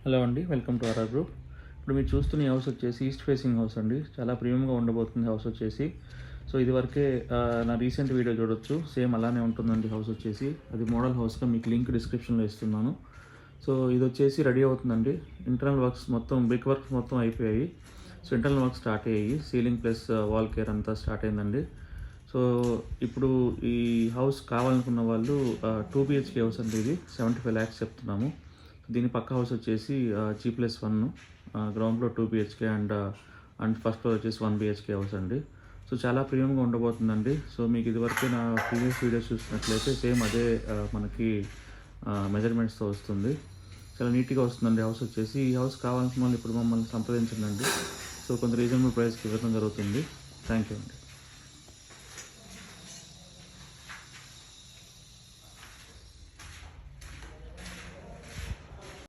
Hello అండి, welcome to RR group. ఇప్పుడు మీరు చూస్తున్న ఈ హౌస్ వచ్చేసి ఈస్ట్ ఫేసింగ్ హౌస్ అండి. చాలా ప్రీమియంగా ఉండబోతుంది హౌస్ వచ్చేసి. సో ఇదివరకే నా రీసెంట్ వీడియో చూడొచ్చు, సేమ్ అలానే ఉంటుందండి హౌస్ వచ్చేసి. అది మోడల్ హౌస్గా మీకు లింక్ డిస్క్రిప్షన్లో ఇస్తున్నాను. సో ఇది వచ్చేసి రెడీ అవుతుందండి. ఇంటర్నల్ వర్క్స్ మొత్తం, బ్రిక్ వర్క్స్ మొత్తం అయిపోయాయి. సో ఇంటర్నల్ వర్క్ స్టార్ట్ అయ్యాయి. సీలింగ్ ప్లస్ వాల్ కేర్ అంతా స్టార్ట్ అయిందండి. సో ఇప్పుడు ఈ హౌస్ కావాలనుకున్న వాళ్ళు 2 BHK హౌస్ అండి. ఇది 75 lakhs చెప్తున్నాము. దీని పక్క హౌస్ వచ్చేసి G+1 ground floor 2 BHK and first floor వచ్చేసి 1 BHK హౌస్ అండి. సో చాలా ప్రీమియంగా ఉండబోతుందండి. సో మీకు ఇదివరకు నా ప్రీవియస్ వీడియోస్ చూసినట్లయితే సేమ్ అదే మనకి మెజర్మెంట్స్తో వస్తుంది. చాలా నీట్గా వస్తుందండి హౌస్ వచ్చేసి. ఈ హౌస్ కావాలనుకున్న వాళ్ళు ఇప్పుడు మమ్మల్ని సంప్రదించండి. సో కొంత రీజనబుల్ ప్రైస్కి ఇవ్వడం జరుగుతుంది. థ్యాంక్ యూ అండి.